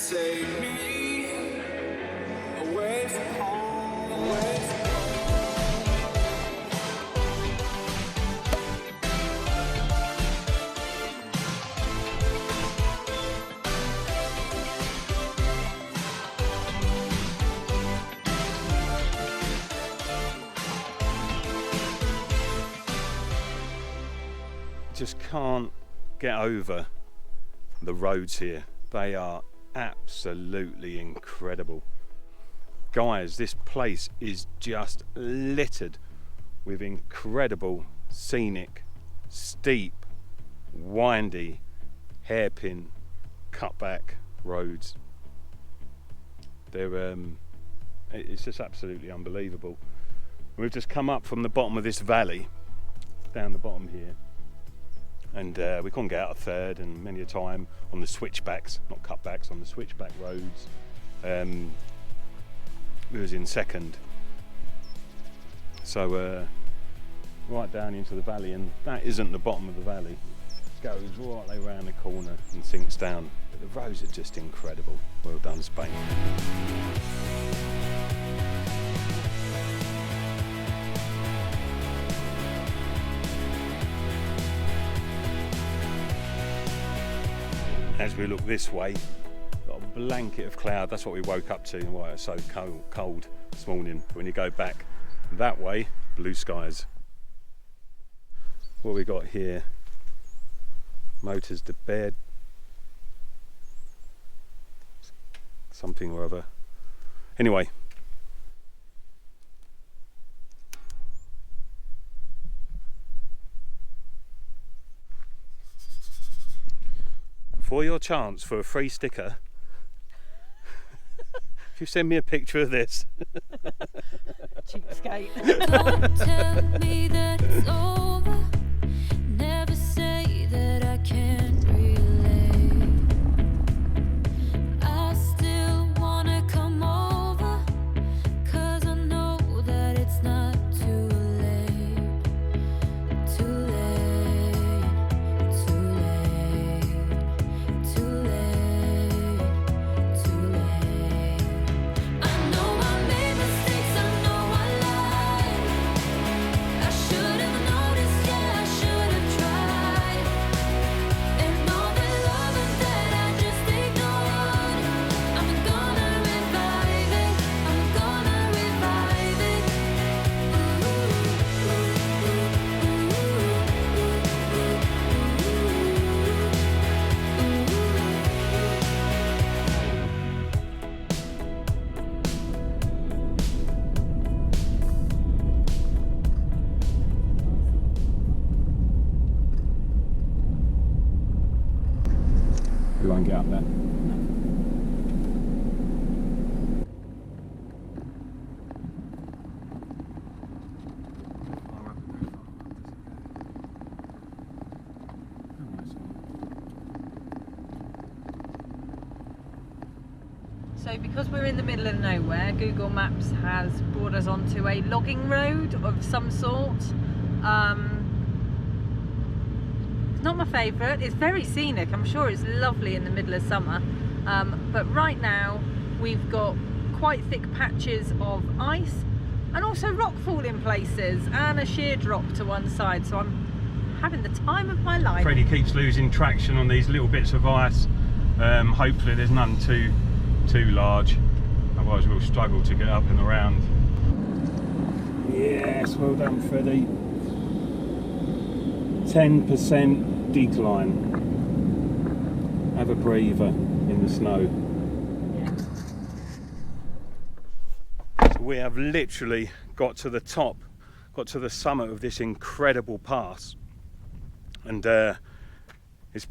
Take me away from home, away from Just can't get over the roads here. They are absolutely incredible. Guys, this place is just littered with incredible scenic, steep, windy, hairpin, cutback roads. It's just absolutely unbelievable. We've just come up from the bottom of this valley, down the bottom here. And we couldn't get out a third, and many a time on the switchbacks, not cutbacks, on the switchback roads, we was in second. So right down into the valley, and that isn't the bottom of the valley. It goes right way around the corner and sinks down. But the roads are just incredible. Well done, Spain. As we look this way, got a blanket of cloud. That's what we woke up to. Why it's so cold this morning. When you go back that way, blue skies. What we got here? Motors to bed. Something or other. Anyway. For your chance for a free sticker, if you send me a picture of this. Cheapskate. Don't tell me that it's over. Never say that I can't relate. I still wanna come over, 'cause I know that it's not too late. Too late. Too late. Too late. Too late. I know I made mistakes. I know I lied. I should have noticed. Yeah, I should have tried. And all the loving that I just ignored, I'm gonna revive it. I'm gonna revive it. We won't get up there. So because we're in the middle of nowhere, Google Maps has brought us onto a logging road of some sort. It's not my favourite. It's very scenic. I'm sure it's lovely in the middle of summer. But right now we've got quite thick patches of ice and also rockfall in places and a sheer drop to one side. So I'm having the time of my life. Freddie keeps losing traction on these little bits of ice. Hopefully there's none too large, otherwise we'll struggle to get up and around. Yes, well done, Freddie. 10% decline. Have a breather in the snow. So we have literally got to the top, got to the summit of this incredible pass, and it's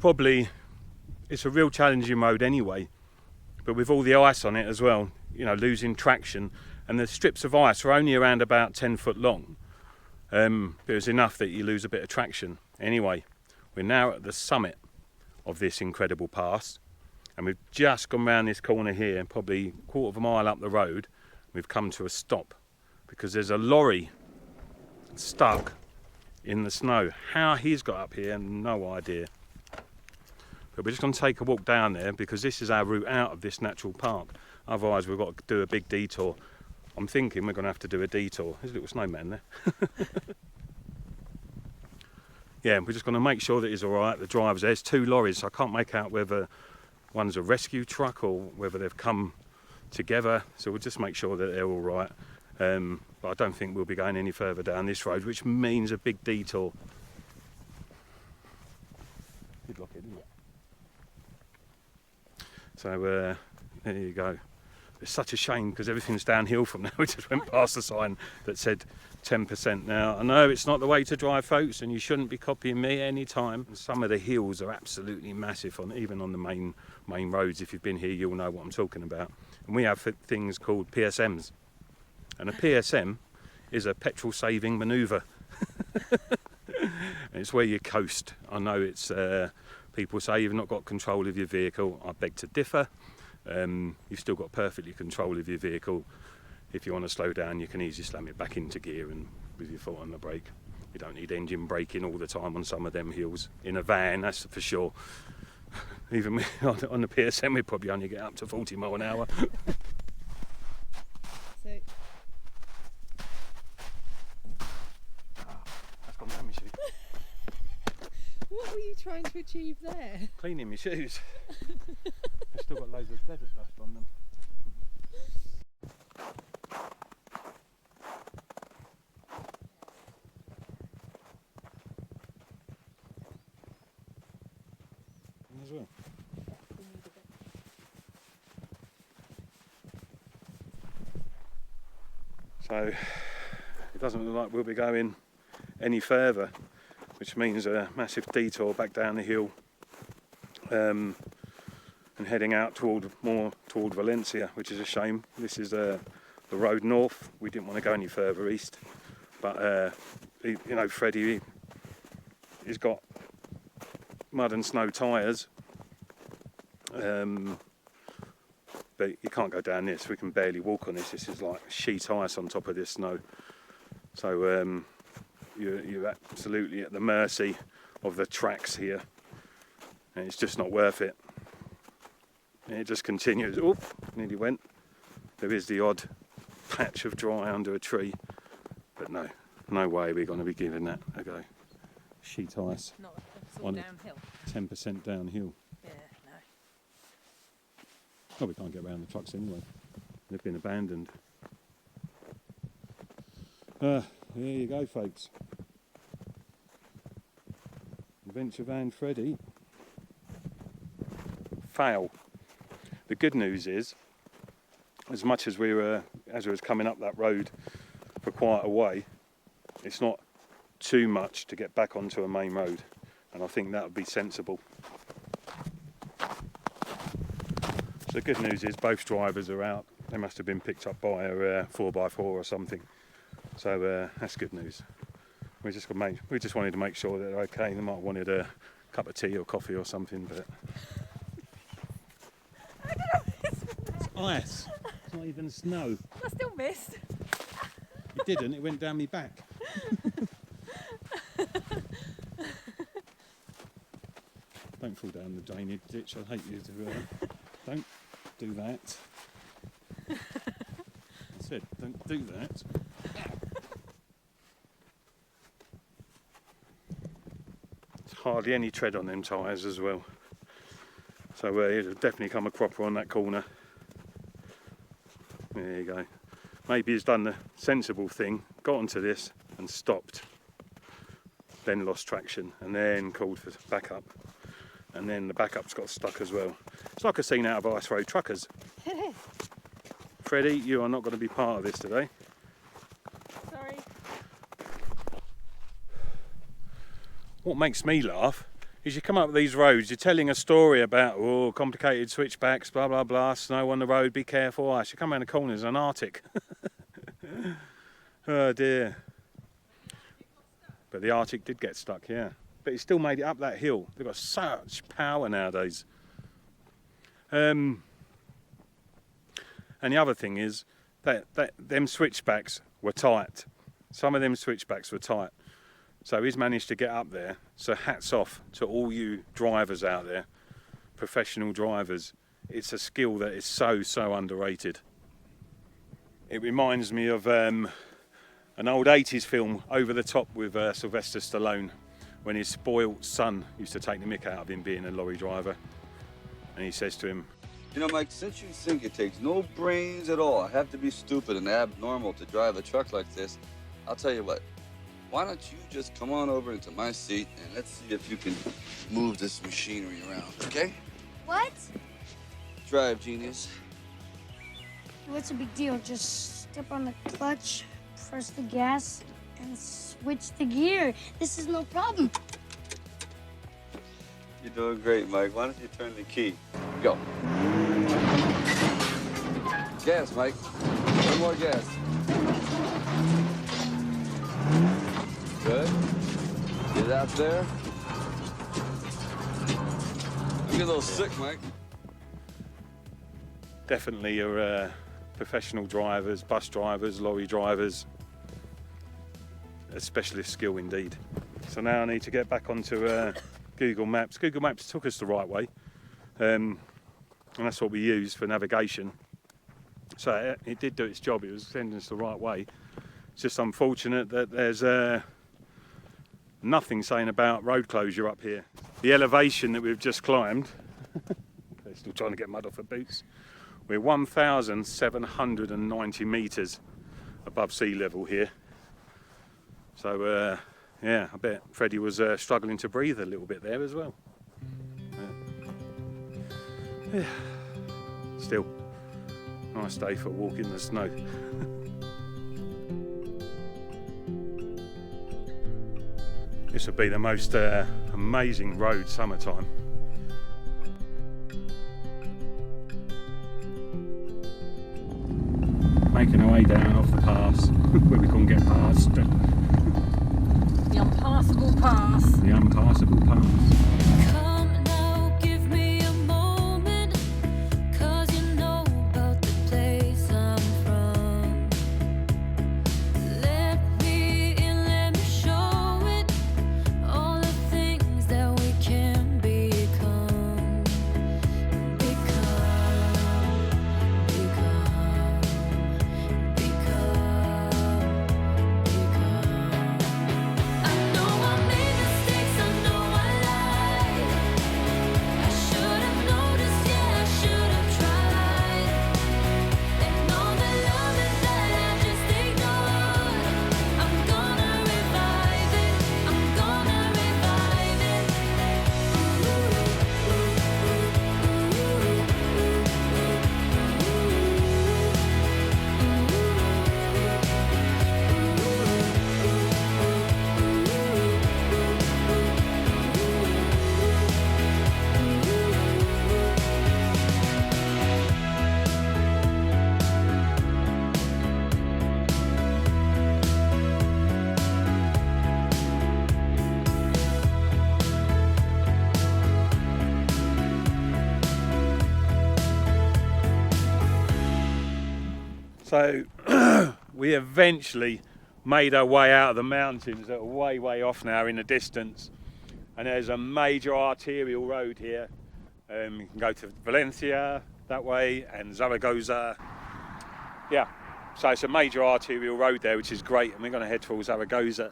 a real challenging road anyway. But with all the ice on it as well, you know, losing traction, and the strips of ice are only around about 10 foot long. But it's enough that you lose a bit of traction. Anyway, we're now at the summit of this incredible pass, and we've just gone round this corner here, probably a quarter of a mile up the road. We've come to a stop because there's a lorry stuck in the snow. How he's got up here, no idea. But we're just going to take a walk down there because this is our route out of this natural park. Otherwise we've got to do a big detour. I'm thinking we're going to have to do a detour. There's a little snowman there. Yeah, we're just going to make sure that he's alright. The driver's there. There's 2 lorries, so I can't make out whether one's a rescue truck or whether they've come together. So we'll just make sure that they're alright. But I don't think we'll be going any further down this road, which means a big detour. You'd lock it, didn't it? So there you go. It's such a shame because everything's downhill from now. We just went past the sign that said 10%. Now, I know it's not the way to drive, folks, and you shouldn't be copying me any time. Some of the hills are absolutely massive, even on the main roads. If you've been here, you'll know what I'm talking about. And we have things called PSMs. And a PSM is a petrol-saving manoeuvre. And it's where you coast. I know it's people say you've not got control of your vehicle. I beg to differ. You've still got perfectly control of your vehicle. If you want to slow down, you can easily slam it back into gear and with your foot on the brake. You don't need engine braking all the time on some of them hills. In a van, that's for sure. Even on the PSM, we probably only get up to 40 mile an hour. So, That's gone down my shoe. what were you trying to achieve there? Cleaning my shoes. They've still got loads of desert dust on them. As well. So it doesn't look like we'll be going any further, which means a massive detour back down the hill and heading out toward Valencia, which is a shame. This is the road north. We didn't want to go any further east, but you know, Freddie, he's got mud and snow tyres, but you can't go down this. We can barely walk on this. This is like sheet ice on top of this snow, so you're absolutely at the mercy of the tracks here, and it's just not worth it. And it just continues. Oop, nearly went. There is the odd patch of dry under a tree, but no way we're going to be giving that a go. Sheet ice. Not it's all downhill. 10% downhill. Yeah, no. Oh, we can't get around the trucks anyway. They've been abandoned. There you go, folks. Adventure van Freddy. Fail. The good news is, as much as we was coming up that road for quite a way, it's not too much to get back onto a main road, and I think that would be sensible. So the good news is both drivers are out. They must have been picked up by a 4x4 or something. So that's good news. We just wanted to make sure that they're okay. They might have wanted a cup of tea or coffee or something, but it's ice. It's not even snow. I still missed. It didn't. It went down my back. Don't fall down the drainage ditch. I hate you to. Don't do that. I said, don't do that. There's hardly any tread on them tyres as well. So it'll definitely come a cropper on that corner. There you go. Maybe he's done the sensible thing, got onto this and stopped. Then lost traction and then called for backup. And then the backup's got stuck as well. It's like a scene out of Ice Road Truckers. Freddie, you are not going to be part of this today. Sorry. What makes me laugh is you come up these roads, you're telling a story about complicated switchbacks, blah blah blah, snow on the road, be careful, ice. You come around the corners, an Arctic. Oh dear. But the Arctic did get stuck, yeah. But it still made it up that hill. They've got such power nowadays. And the other thing is that them switchbacks were tight. Some of them switchbacks were tight. So he's managed to get up there. So hats off to all you drivers out there professional drivers. It's a skill that is so underrated. It reminds me of an old 80s film, Over the Top, with Sylvester Stallone, when his spoilt son used to take the mick out of him being a lorry driver. And he says to him, You know, Mike, since you think it takes no brains at all, I have to be stupid and abnormal to drive a truck like this, I'll tell you what. Why don't you just come on over into my seat and let's see if you can move this machinery around, okay? What? Drive, genius. What's the big deal? Just step on the clutch, press the gas, and switch the gear. This is no problem. You're doing great, Mike. Why don't you turn the key? Go. Gas, Mike. One more gas. Good. Get out there. You get a little sick, Mike. definitely your professional drivers, bus drivers, lorry drivers. A specialist skill indeed. So now I need to get back onto Google Maps. Google Maps took us the right way, and that's what we use for navigation. So it did do its job. It was sending us the right way. It's just unfortunate that there's nothing saying about road closure up here. The elevation that we've just climbed, they're still trying to get mud off the boots. We're 1,790 metres above sea level here. So yeah, I bet Freddie was struggling to breathe a little bit there as well. Yeah. Still, nice day for a walk in the snow. This would be the most amazing road summertime. Making our way down off the pass where we couldn't get past. The Unpassable Pass. The Unpassable Pass. Come now, give me a moment, 'cause you know about the place I'm from. Let me in, let me show it, all the things that we can become. I know I made mistakes, I know I lied. I should have noticed, yeah, I should have tried. And all the loving that I just ignored, I'm gonna revive it, I'm gonna revive it. So we eventually made our way out of the mountains that are way off now in the distance, and there's a major arterial road here. You can go to Valencia that way and Zaragoza. Yeah, so it's a major arterial road there, which is great, and we're going to head towards Zaragoza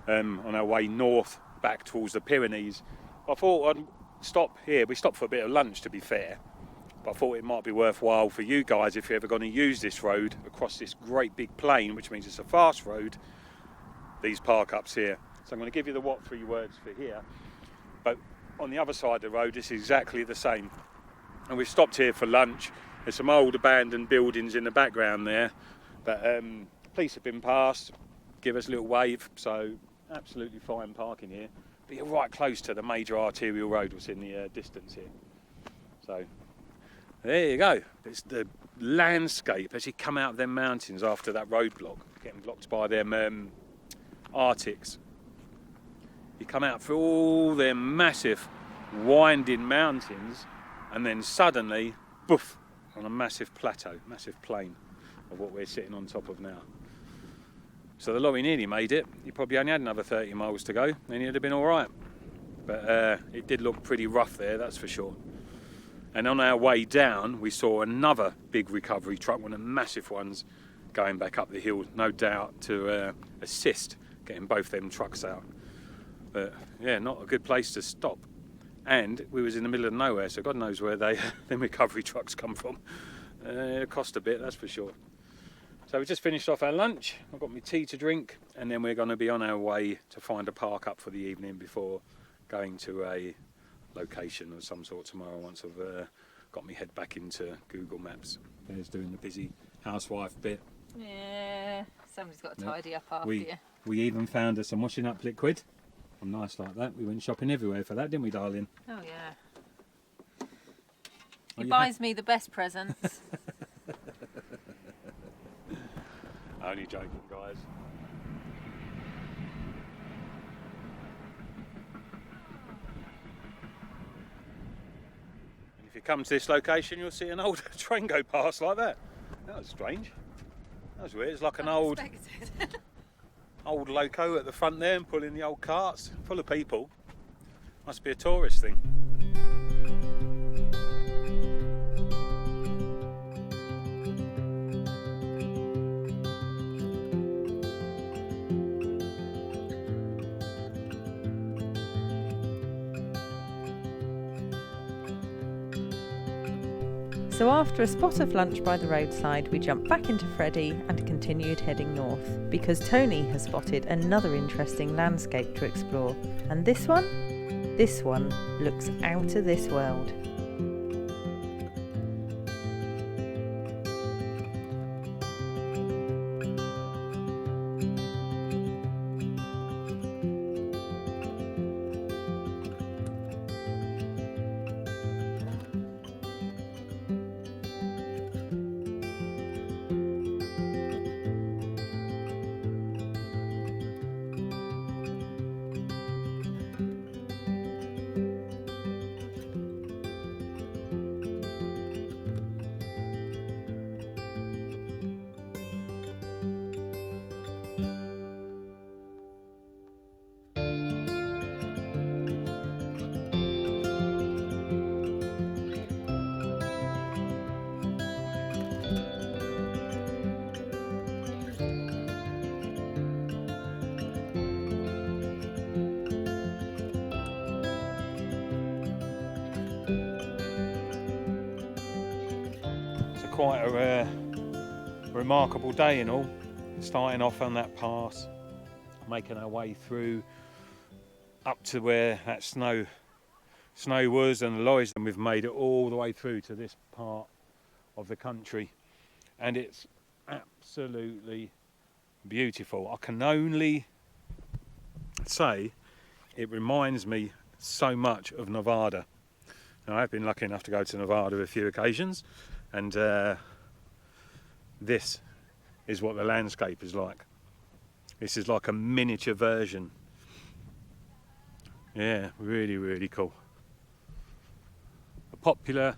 on our way north back towards the Pyrenees. I thought I'd stop here. We stopped for a bit of lunch, to be fair. But I thought it might be worthwhile for you guys, if you're ever going to use this road across this great big plain, which means it's a fast road, these park-ups here. So I'm going to give you the what three words for here. But on the other side of the road, it's exactly the same. And we've stopped here for lunch. There's some old abandoned buildings in the background there. But police have been passed, give us a little wave. So absolutely fine parking here. But you're right close to the major arterial road that's in the distance here. So there you go. It's the landscape as you come out of them mountains after that roadblock, getting blocked by them Arctics. You come out through all them massive winding mountains, and then suddenly, boof, on a massive plateau, massive plain of what we're sitting on top of now. So the lorry nearly made it. You probably only had another 30 miles to go, then you'd have been all right. But it did look pretty rough there, that's for sure. And on our way down, we saw another big recovery truck, one of the massive ones, going back up the hill, no doubt to assist getting both them trucks out. But yeah, not a good place to stop. And we was in the middle of nowhere, so God knows where them recovery trucks come from. It cost a bit, that's for sure. So we just finished off our lunch. I've got my tea to drink, and then we're going to be on our way to find a park up for the evening before going to a location of some sort tomorrow once I've got my head back into Google Maps. There's doing the busy housewife bit. Yeah, somebody's got to tidy up after you. We even found us some washing up liquid. I'm nice like that. We went shopping everywhere for that, didn't we, darling? Oh yeah. He buys me the best presents. Only joking, guys. And if you come to this location, you'll see an old train go past like that. That was strange. That was weird. It's like an old loco at the front there and pulling the old carts full of people. Must be a tourist thing. So after a spot of lunch by the roadside, we jumped back into Freddie and continued heading north, because Tony has spotted another interesting landscape to explore. And this one looks out of this world. Quite a remarkable day in all, starting off on that pass, making our way through up to where that snow was and the lorries, and we've made it all the way through to this part of the country, and it's absolutely beautiful. I can only say it reminds me so much of Nevada. Now, I've been lucky enough to go to Nevada a few occasions, and this is what the landscape is like. This is like a miniature version. Yeah, really, really cool. A popular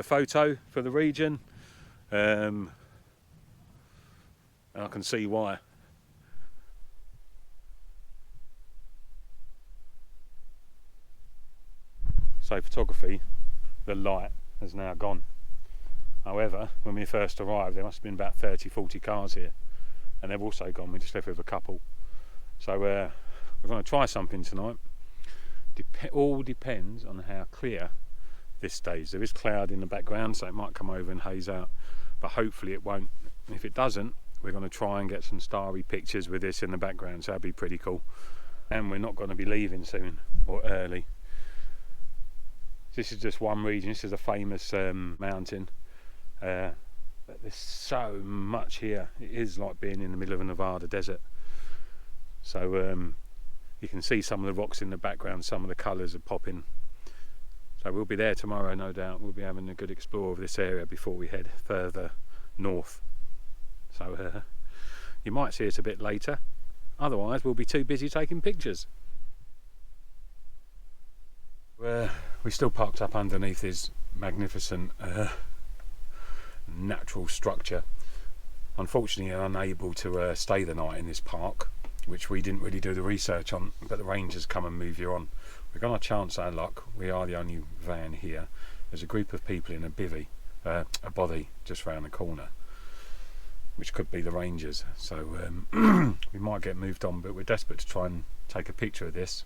photo for the region, and I can see why. So photography, the light has now gone. However, when we first arrived, there must have been about 30-40 cars here, and they've also gone. We just left with a couple. So we're going to try something tonight. All depends on how clear this stays. There is cloud in the background, so it might come over and haze out, but hopefully it won't. And if it doesn't, we're going to try and get some starry pictures with this in the background, so that'd be pretty cool. And we're not going to be leaving soon or early. This is just one region. This is a famous mountain. But there's so much here. It is like being in the middle of a Nevada desert. So you can see some of the rocks in the background, some of the colours are popping. So we'll be there tomorrow, no doubt. We'll be having a good explore of this area before we head further north. So you might see us a bit later. Otherwise, we'll be too busy taking pictures. We still parked up underneath this magnificent natural structure. Unfortunately, unable to stay the night in this park, which we didn't really do the research on, but the rangers come and move you on. We're going to chance our luck. We are the only van here, there's a group of people in a bothy just round the corner, which could be the Rangers. So we might get moved on, but we're desperate to try and take a picture of this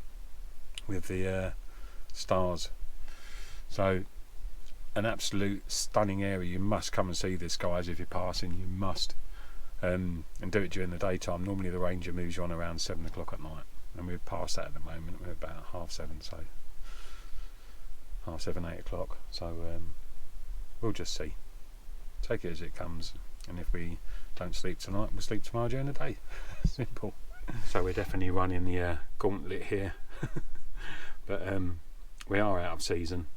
with the stars. So an absolute stunning area. You must come and see this, guys. If you're passing, you must, and do it during the daytime. Normally the Ranger moves you on around 7 o'clock at night, and we're past that at the moment. We're about 7:30, so 7:30, 8 o'clock. So we'll just see, take it as it comes, and if we don't sleep tonight, we'll sleep tomorrow during the day. Simple. So we're definitely running the gauntlet here. But we are out of season,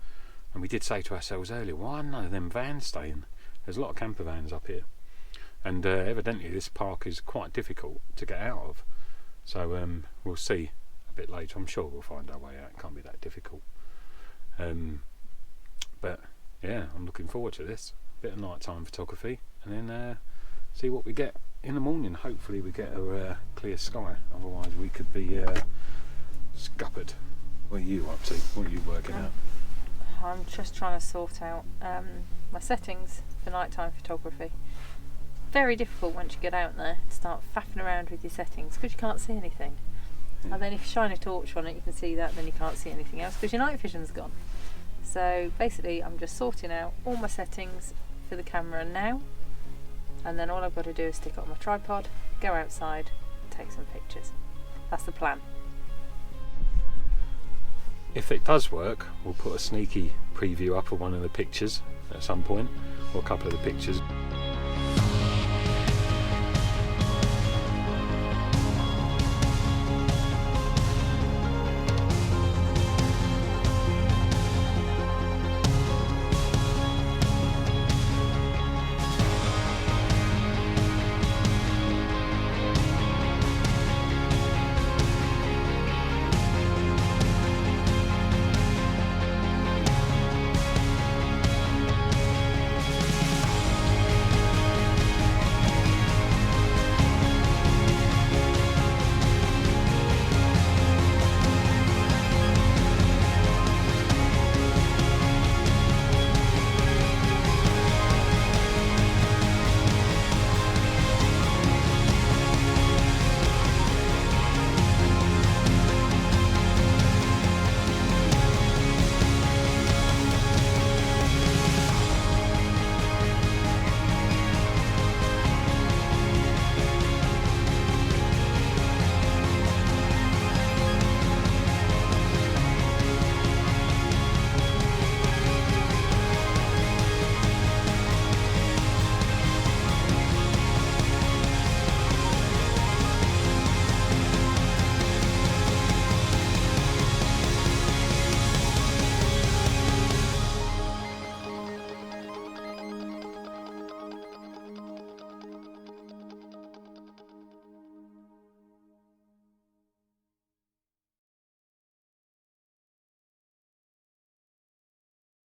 and we did say to ourselves earlier, why none of them vans staying? There's a lot of camper vans up here, and evidently this park is quite difficult to get out of. So we'll see a bit later. I'm sure we'll find our way out. It can't be that difficult. But yeah, I'm looking forward to this. Bit of nighttime photography, and then see what we get in the morning. Hopefully we get a clear sky, otherwise we could be scuppered. What are you up to? What are you working out? I'm just trying to sort out my settings for nighttime photography. Very difficult once you get out there to start faffing around with your settings, because you can't see anything. Yeah. And then if you shine a torch on it, you can see that, then you can't see anything else because your night vision's gone. So basically I'm just sorting out all my settings for the camera now, and then all I've got to do is stick it on my tripod, go outside, take some pictures. That's the plan. If it does work, we'll put a sneaky preview up of one of the pictures at some point, or a couple of the pictures.